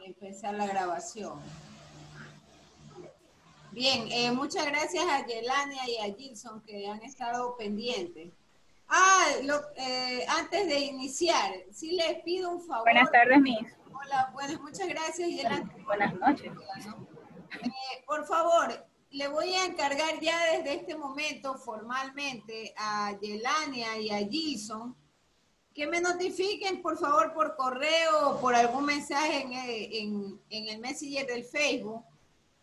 Empezar la grabación. Bien, muchas gracias a Yelania y a Gilson que han estado pendientes. Antes de iniciar, sí les pido un favor. Buenas tardes, Miss. Hola, buenas, muchas gracias, Yelania. Buenas noches. Por favor, le voy a encargar ya desde este momento formalmente a Yelania y a Gilson que me notifiquen, por favor, por correo o por algún mensaje en el Messenger del Facebook,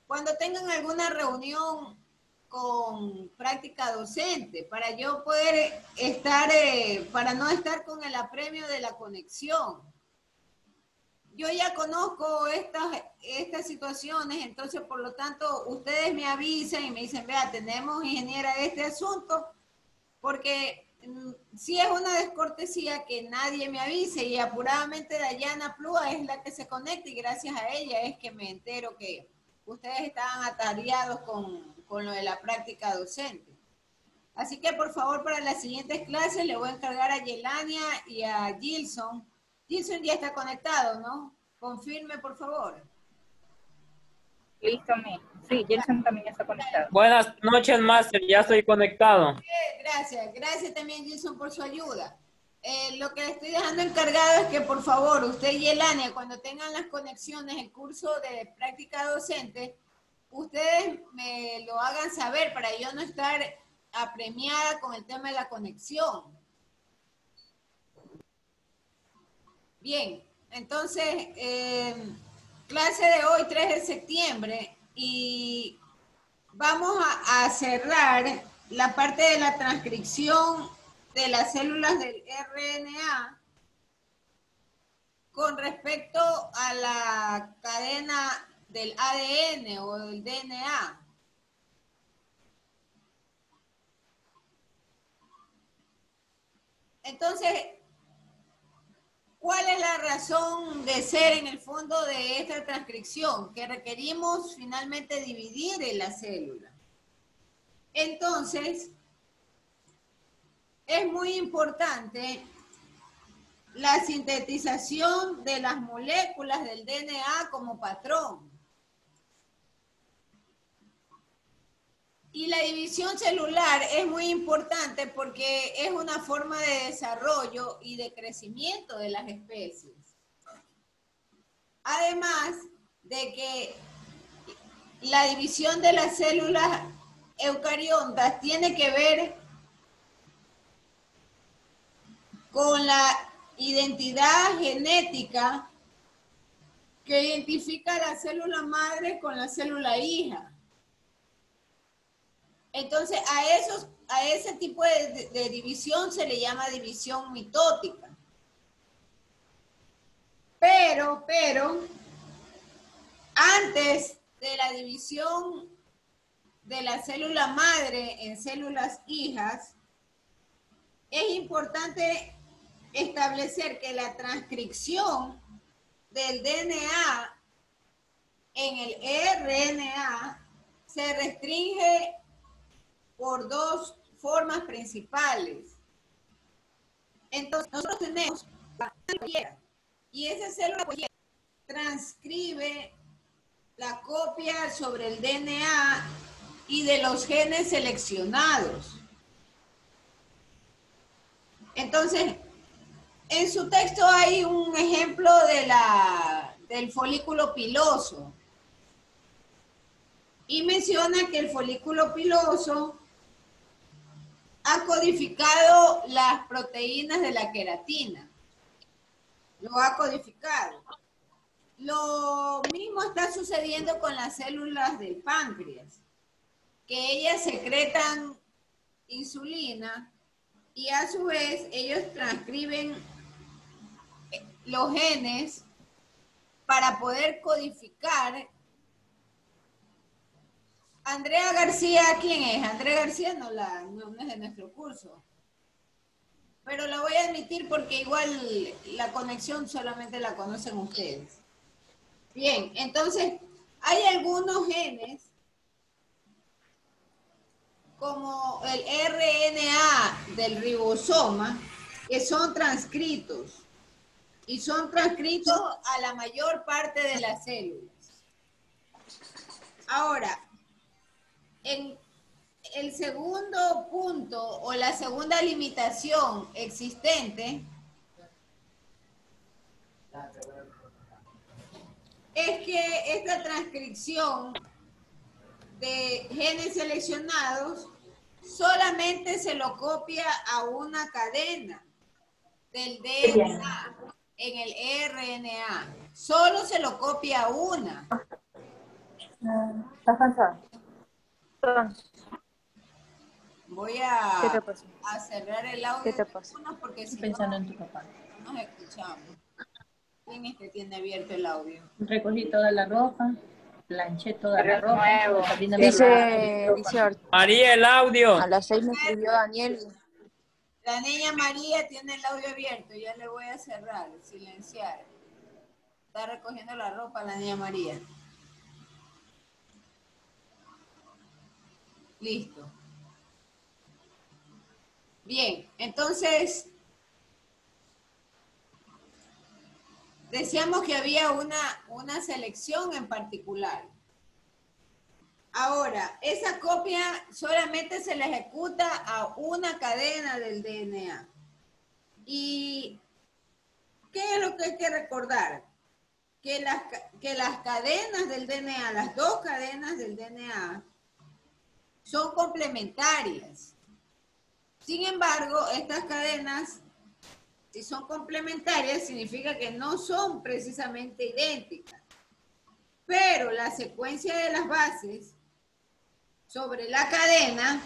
cuando tengan alguna reunión con práctica docente, para yo poder estar, para no estar con el apremio de la conexión. Yo ya conozco estas situaciones, entonces, por lo tanto, ustedes me avisan y me dicen, vea, tenemos, ingeniera, este asunto, porque sí es una descortesía que nadie me avise, y apuradamente Dayana Plúa es la que se conecta, y gracias a ella es que me entero que ustedes estaban atareados con lo de la práctica docente. Así que, por favor, para las siguientes clases le voy a encargar a Yelania y a Gilson. Gilson ya está conectado, ¿no? Confirme, por favor. Listo, Miss. Sí, Gilson también está conectado. Buenas noches, Master. Ya estoy conectado. Gracias. Gracias también, Gilson, por su ayuda. Lo que le estoy dejando encargado es que, por favor, usted y Yelania, cuando tengan las conexiones, el curso de práctica docente, ustedes me lo hagan saber para yo no estar apremiada con el tema de la conexión. Bien, entonces, clase de hoy, 3 de septiembre, y vamos a cerrar la parte de la transcripción de las células del RNA con respecto a la cadena del ADN o del DNA. Entonces, ¿cuál es la razón de ser en el fondo de esta transcripción? Que requerimos finalmente dividir en la célula. Entonces, es muy importante la sintetización de las moléculas del DNA como patrón. Y la división celular es muy importante porque es una forma de desarrollo y de crecimiento de las especies. Además de que la división de las células eucariotas tiene que ver con la identidad genética que identifica la célula madre con la célula hija. Entonces, a ese tipo de división se le llama división mitótica. Pero, antes de la división de la célula madre en células hijas, es importante establecer que la transcripción del DNA en el RNA se restringe por dos formas principales. Entonces, nosotros tenemos la célula y esa célula transcribe la copia sobre el DNA y de los genes seleccionados. Entonces, en su texto hay un ejemplo del folículo piloso. Y menciona que el folículo piloso ha codificado las proteínas de la queratina. Lo ha codificado. Lo mismo está sucediendo con las células del páncreas, que ellas secretan insulina y a su vez ellos transcriben los genes para poder codificar. Andrea García, ¿quién es? Andrea García no es de nuestro curso, pero la voy a admitir porque igual la conexión solamente la conocen ustedes. Bien, entonces hay algunos genes como el RNA del ribosoma que son transcritos y son transcritos a la mayor parte de las células. Ahora, en el segundo punto o la segunda limitación existente es que esta transcripción de genes seleccionados solamente se lo copia a una cadena del DNA en el RNA. Solo se lo copia a una. ¿Estás cansada? Voy ¿Qué te pasó? a cerrar el audio ¿Qué te de pasó? algunos porque si Pensando no, en tu papá. no nos escuchamos. ¿Quién es que tiene abierto el audio? Recogí toda la ropa, planché toda la ropa. Nuevo. Sabrina me Dice María, el audio. a las 6 me escribió Daniel. La niña María tiene el audio abierto, ya le voy a cerrar, silenciar. Está recogiendo la ropa la niña María. Listo. Bien, entonces, decíamos que había una selección en particular. Ahora, esa copia solamente se le ejecuta a una cadena del DNA. ¿Y qué es lo que hay que recordar? Que las cadenas del DNA, las dos cadenas del DNA, son complementarias. Sin embargo, estas cadenas, si son complementarias, significa que no son precisamente idénticas. Pero la secuencia de las bases sobre la cadena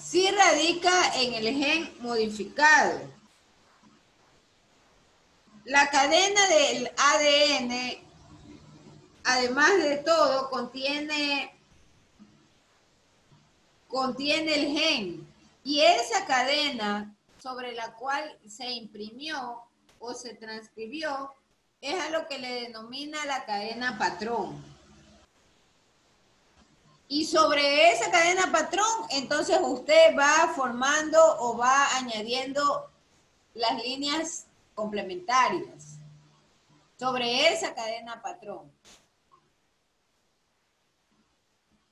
sí radica en el gen modificado. La cadena del ADN, además de todo, contiene el gen. Y esa cadena sobre la cual se imprimió o se transcribió es a lo que le denomina la cadena patrón. Y sobre esa cadena patrón, entonces usted va formando o va añadiendo las líneas complementarias sobre esa cadena patrón.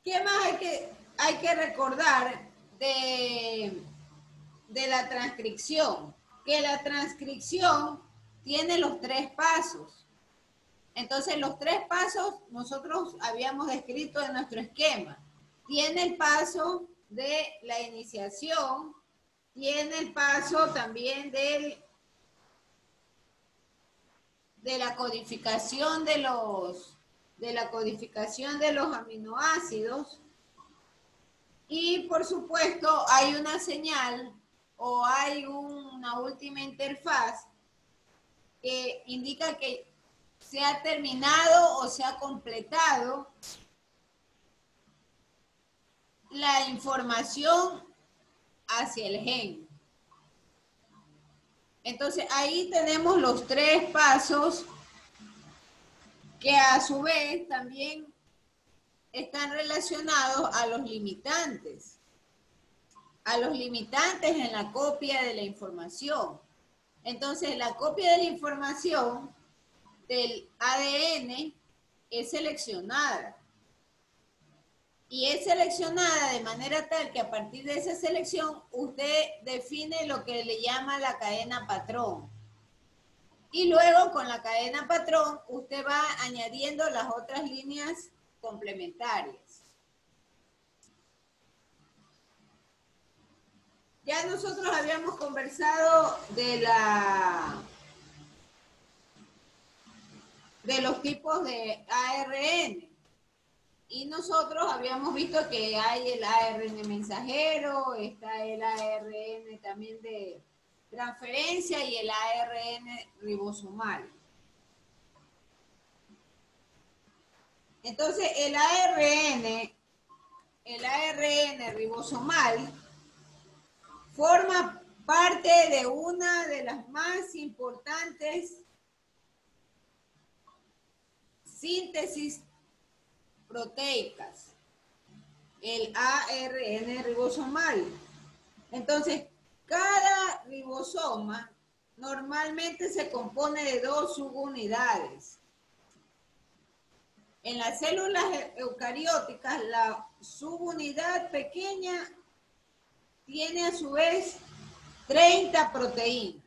¿Qué más hay que recordar de la transcripción? Que la transcripción tiene los 3 pasos. Entonces, los 3 pasos nosotros habíamos descrito en nuestro esquema. Tiene el paso de la iniciación, tiene el paso también de la codificación de los aminoácidos, y por supuesto hay una señal o hay una última interfaz que indica que se ha terminado o se ha completado la información hacia el gen. Entonces ahí tenemos los 3 pasos que a su vez también están relacionados a los limitantes en la copia de la información. Entonces, la copia de la información del ADN es seleccionada. Y es seleccionada de manera tal que a partir de esa selección usted define lo que le llama la cadena patrón. Y luego con la cadena patrón usted va añadiendo las otras líneas complementarias. Ya nosotros habíamos conversado de los tipos de ARN. Y nosotros habíamos visto que hay el ARN mensajero, está el ARN también de transferencia y el ARN ribosomal. Entonces, el ARN ribosomal forma parte de una de las más importantes síntesis proteicas, el ARN ribosomal. Entonces, cada ribosoma normalmente se compone de 2 subunidades. En las células eucarióticas, la subunidad pequeña tiene a su vez 30 proteínas.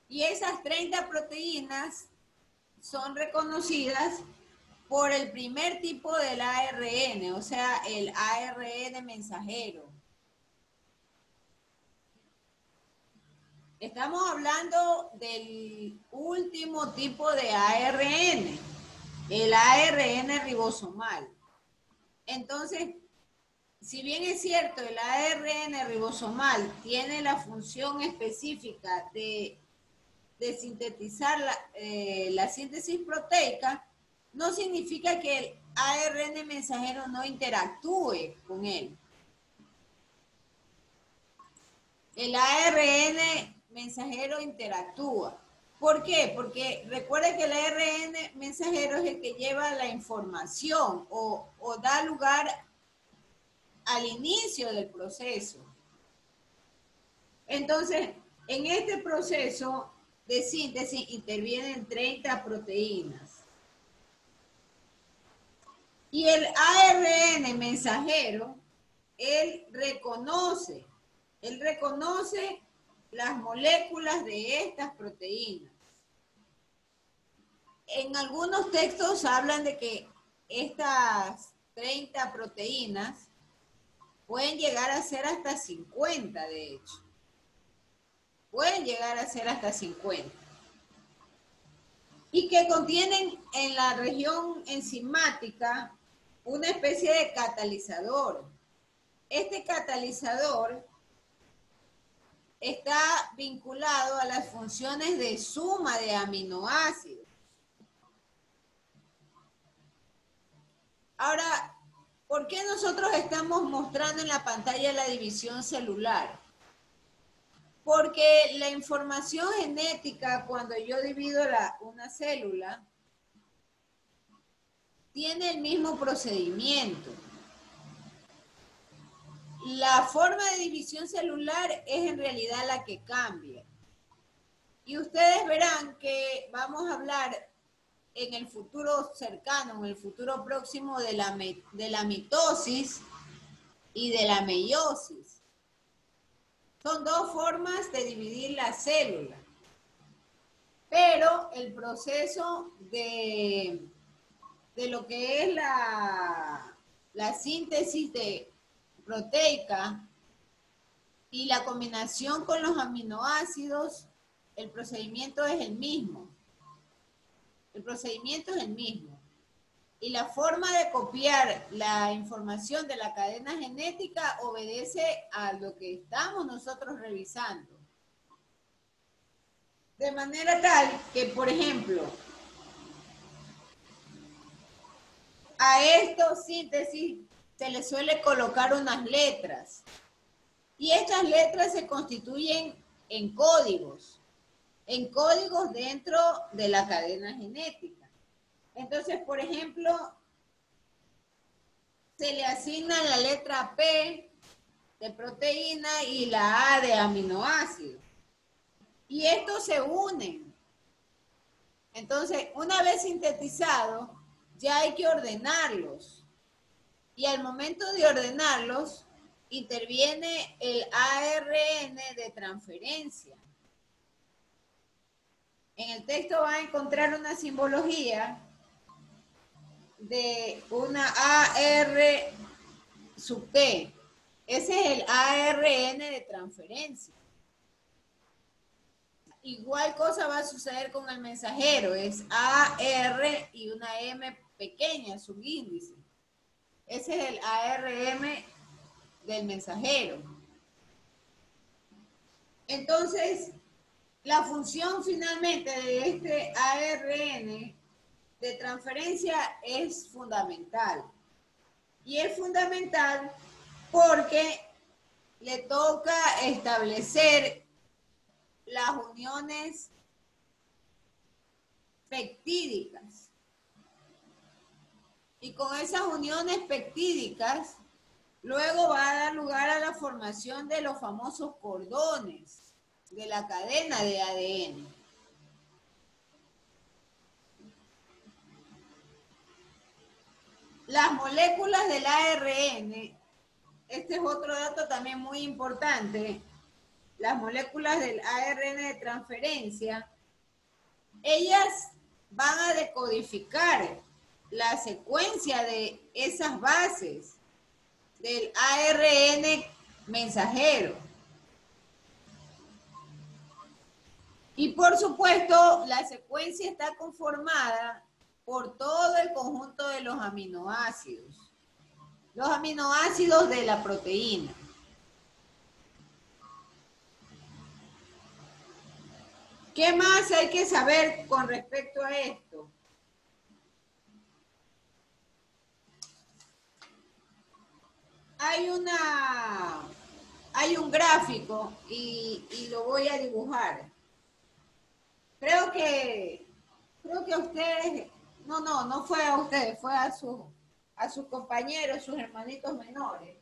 Y esas 30 proteínas son reconocidas por el primer tipo del ARN, o sea, el ARN mensajero. Estamos hablando del último tipo de ARN, el ARN ribosomal. Entonces, si bien es cierto, el ARN ribosomal tiene la función específica de sintetizar la síntesis proteica, no significa que el ARN mensajero no interactúe con él. El ARN mensajero interactúa. ¿Por qué? Porque recuerda que el ARN mensajero es el que lleva la información o da lugar al inicio del proceso. Entonces, en este proceso de síntesis intervienen 30 proteínas. Y el ARN mensajero, él reconoce las moléculas de estas proteínas. En algunos textos hablan de que estas 30 proteínas pueden llegar a ser hasta 50, de hecho. Pueden llegar a ser hasta 50. Y que contienen en la región enzimática una especie de catalizador. Este catalizador está vinculado a las funciones de suma de aminoácidos. Ahora, ¿por qué nosotros estamos mostrando en la pantalla la división celular? Porque la información genética, cuando yo divido una célula, tiene el mismo procedimiento. La forma de división celular es en realidad la que cambia. Y ustedes verán que vamos a hablar en el futuro cercano, en el futuro próximo de la mitosis y de la meiosis. Son 2 formas de dividir la célula. Pero el proceso de lo que es la síntesis proteica y la combinación con los aminoácidos, el procedimiento es el mismo. El procedimiento es el mismo. Y la forma de copiar la información de la cadena genética obedece a lo que estamos nosotros revisando. De manera tal que, por ejemplo, a estos síntesis se le suele colocar unas letras. Y estas letras se constituyen en códigos dentro de la cadena genética. Entonces, por ejemplo, se le asigna la letra P de proteína y la A de aminoácido. Y estos se unen. Entonces, una vez sintetizados, ya hay que ordenarlos. Y al momento de ordenarlos, interviene el ARN de transferencia. En el texto va a encontrar una simbología de una AR sub T. Ese es el ARN de transferencia. Igual cosa va a suceder con el mensajero. Es AR y una M pequeña, subíndice. Ese es el ARN del mensajero. Entonces, la función finalmente de este ARN de transferencia es fundamental. Y es fundamental porque le toca establecer las uniones peptídicas. Y con esas uniones peptídicas, luego va a dar lugar a la formación de los famosos cordones. de la cadena de ADN. Las moléculas del ARN, este es otro dato también muy importante, las moléculas del ARN de transferencia, ellas van a decodificar la secuencia de esas bases del ARN mensajero. Y por supuesto, la secuencia está conformada por todo el conjunto de los aminoácidos de la proteína. ¿Qué más hay que saber con respecto a esto? Hay un gráfico y lo voy a dibujar. Creo que a ustedes, no fue a ustedes, fue a sus compañeros, sus hermanitos menores.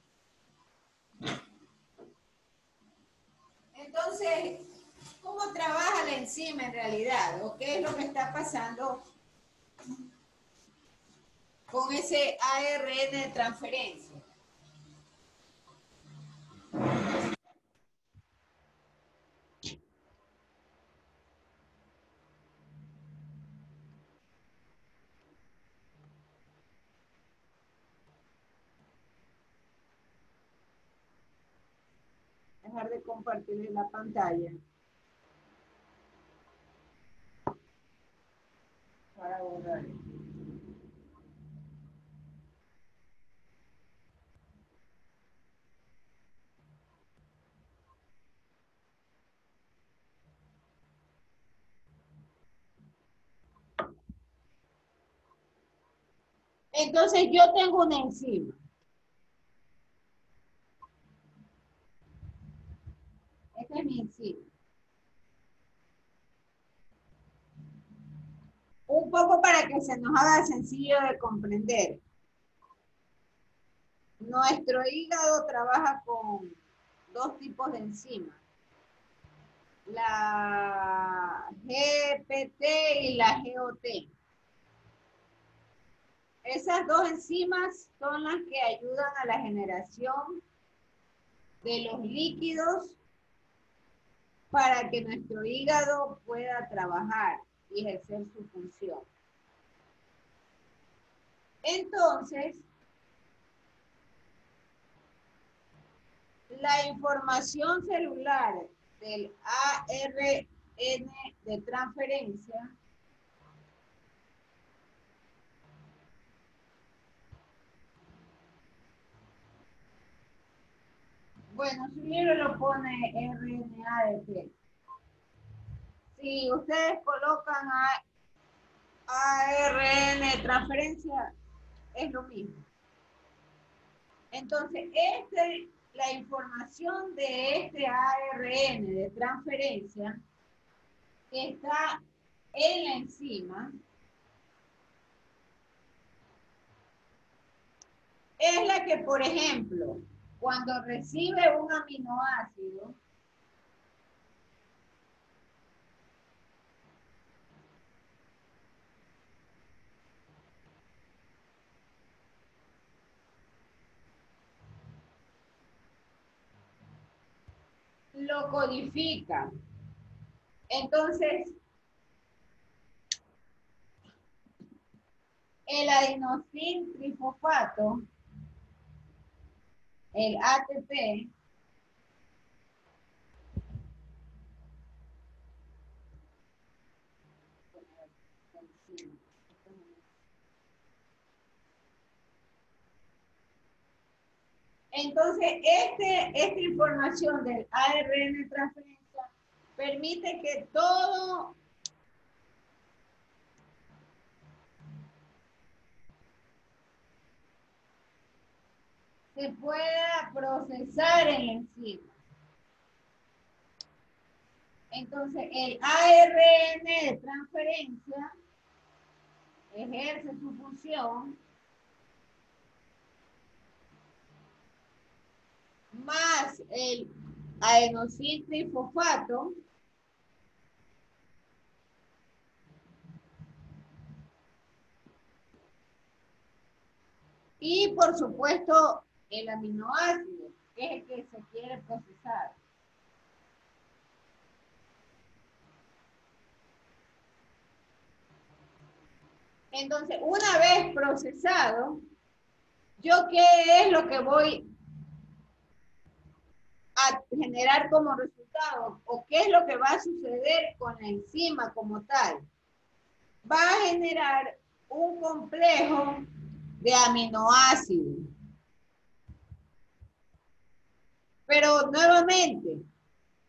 Entonces, ¿cómo trabaja la enzima en realidad? ¿O qué es lo que está pasando con ese ARN de transferencia? Dejar de compartir la pantalla para borrar. Entonces yo tengo una enzima. Esta es mi enzima. Un poco para que se nos haga sencillo de comprender. Nuestro hígado trabaja con dos tipos de enzimas. La GPT y la GOT. Esas dos enzimas son las que ayudan a la generación de los líquidos para que nuestro hígado pueda trabajar y ejercer su función. Entonces, la información celular del ARN de transferencia bueno, su libro lo pone RNA-DT. Si ustedes colocan ARN transferencia, es lo mismo. Entonces, la información de este ARN de transferencia que está en la enzima es la que, por ejemplo, cuando recibe un aminoácido, lo codifica. Entonces, el adenosín trifosfato, el ATP, entonces esta información del ARN de transferencia permite que todo se pueda procesar en la enzima. Entonces, el ARN de transferencia ejerce su función más el adenosil trifosfato, y por supuesto el aminoácido, que es el que se quiere procesar. Entonces, una vez procesado, ¿yo qué es lo que voy a generar como resultado? ¿O qué es lo que va a suceder con la enzima como tal? Va a generar un complejo de aminoácidos. Pero nuevamente,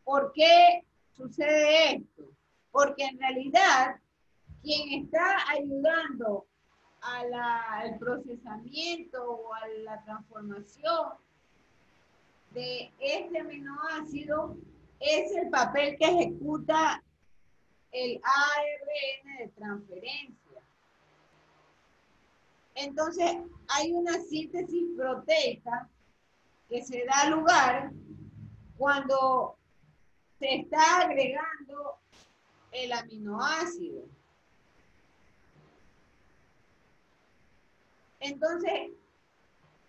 ¿por qué sucede esto? Porque en realidad, quien está ayudando al procesamiento o a la transformación de este aminoácido es el papel que ejecuta el ARN de transferencia. Entonces, hay una síntesis proteica que se da lugar cuando se está agregando el aminoácido. Entonces,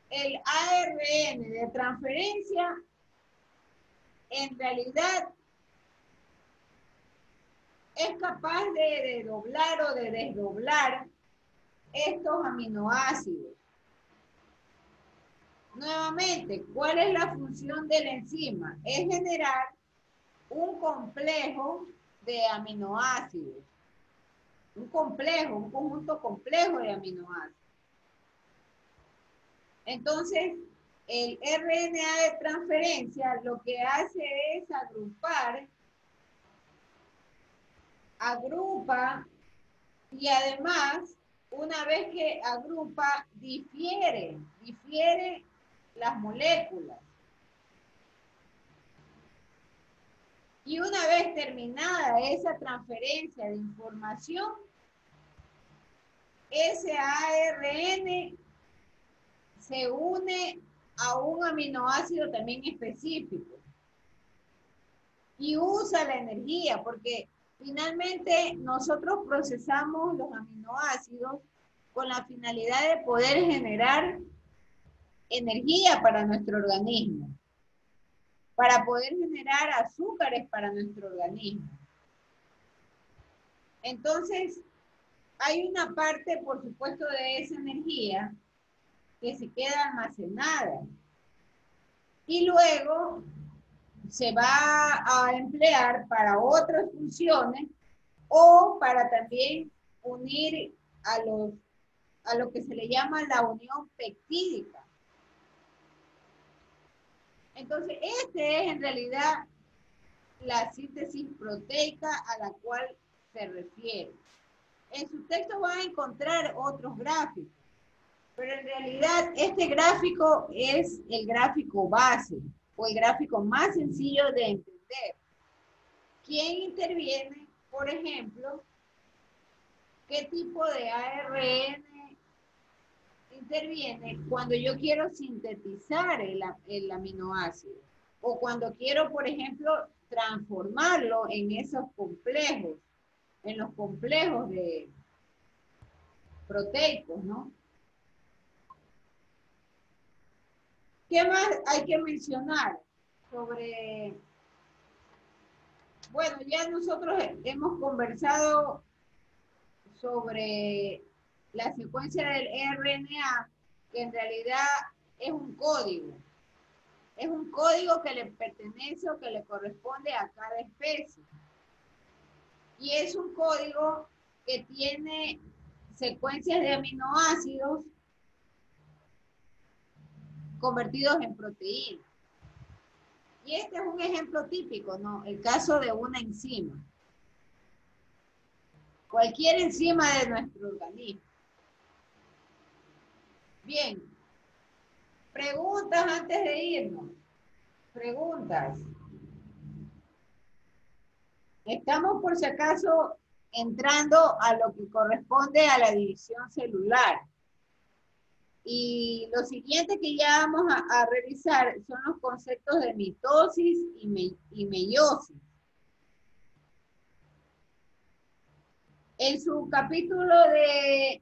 el ARN de transferencia en realidad es capaz de doblar o de desdoblar estos aminoácidos. Nuevamente, ¿cuál es la función de la enzima? Es generar un complejo de aminoácidos. Un conjunto complejo de aminoácidos. Entonces, el RNA de transferencia lo que hace es agrupa y además, una vez que agrupa, difiere las moléculas. Y una vez terminada esa transferencia de información, ese ARN se une a un aminoácido también específico y usa la energía, porque finalmente nosotros procesamos los aminoácidos con la finalidad de poder generar energía para nuestro organismo, para poder generar azúcares para nuestro organismo. Entonces, hay una parte, por supuesto, de esa energía que se queda almacenada y luego se va a emplear para otras funciones o para también unir a lo que se le llama la unión peptídica. Entonces, este es en realidad la síntesis proteica a la cual se refiere. En su texto van a encontrar otros gráficos, pero en realidad este gráfico es el gráfico base o el gráfico más sencillo de entender. ¿Quién interviene? Por ejemplo, ¿qué tipo de ARN interviene cuando yo quiero sintetizar el aminoácido? O cuando quiero, por ejemplo, transformarlo en esos complejos, en los complejos de proteicos, ¿no? ¿Qué más hay que mencionar sobre? Bueno, ya nosotros hemos conversado sobre la secuencia del RNA, que en realidad es un código. Es un código que le pertenece o que le corresponde a cada especie. Y es un código que tiene secuencias de aminoácidos convertidos en proteínas. Y este es un ejemplo típico, ¿no? El caso de una enzima. Cualquier enzima de nuestro organismo. Bien. Preguntas antes de irnos. Preguntas. Estamos por si acaso entrando a lo que corresponde a la división celular. Y lo siguiente que ya vamos a revisar son los conceptos de mitosis y meiosis. En su capítulo de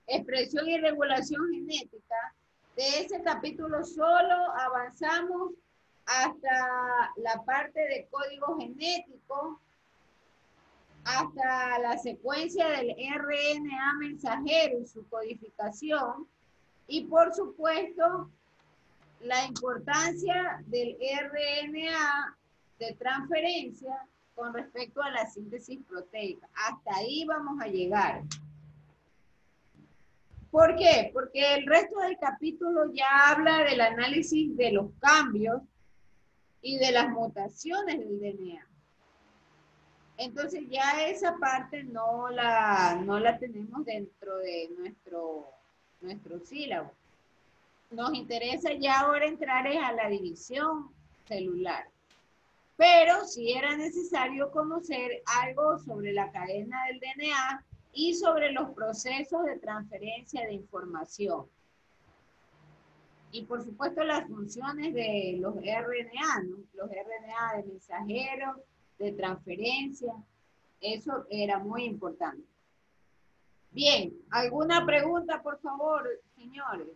expresión y regulación genética, de ese capítulo solo avanzamos hasta la parte de código genético, hasta la secuencia del RNA mensajero y su codificación, y por supuesto, la importancia del RNA de transferencia con respecto a la síntesis proteica. Hasta ahí vamos a llegar. ¿Por qué? Porque el resto del capítulo ya habla del análisis de los cambios y de las mutaciones del DNA. Entonces ya esa parte no la tenemos dentro de nuestro sílabo. Nos interesa ya ahora entrar a la división celular. Pero sí era necesario conocer algo sobre la cadena del DNA y sobre los procesos de transferencia de información. Y por supuesto las funciones de los RNA, ¿no? Los RNA de mensajeros, de transferencia, eso era muy importante. Bien, ¿alguna pregunta, por favor, señores?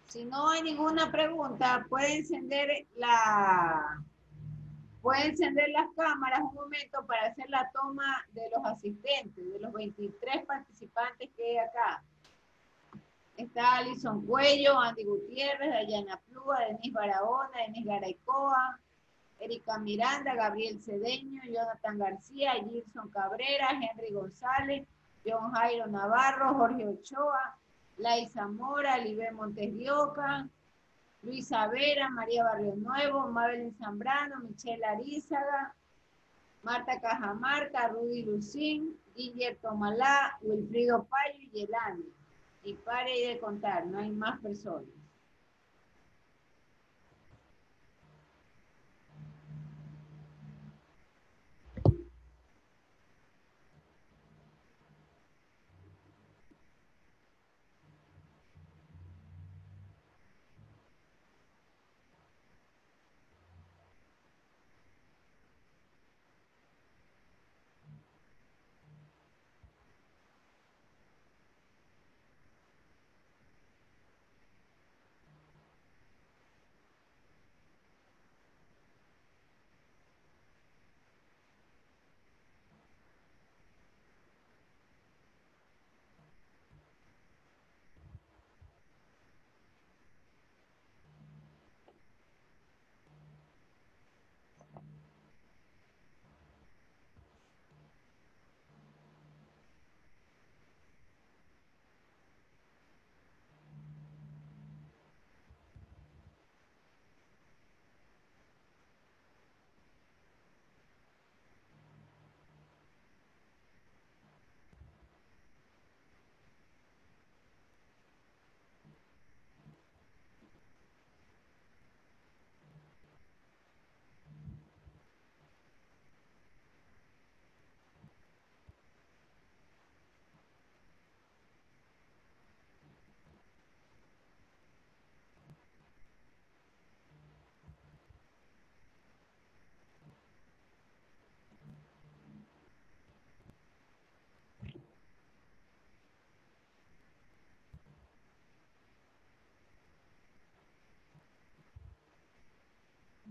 Si no hay ninguna pregunta, pueden encender las cámaras un momento para hacer la toma de los asistentes, de los 23 participantes que hay acá. Está Alison Cuello, Andy Gutiérrez, Dayana Plúa, Denise Barahona, Denise Garaycoa, Erika Miranda, Gabriel Cedeño, Jonathan García, Gilson Cabrera, Henry González, John Jairo Navarro, Jorge Ochoa, Lai Zamora, Libe Montes de Oca, Luisa Vera, María Barrio Nuevo, Mabel Zambrano, Michelle Arizaga, Marta Cajamarca, Rudy Lucín, Guillermo Tomalá, Wilfrido Payo y Yelani. Y pare de contar, no hay más personas.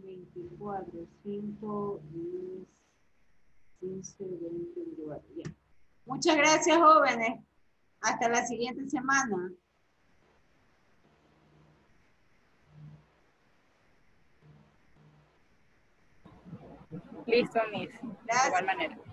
Veinticuatro, 5, 10, 15, 20, 24. Bien. Muchas gracias, jóvenes. Hasta la siguiente semana. Listo, Miss. De Gracias. igual manera.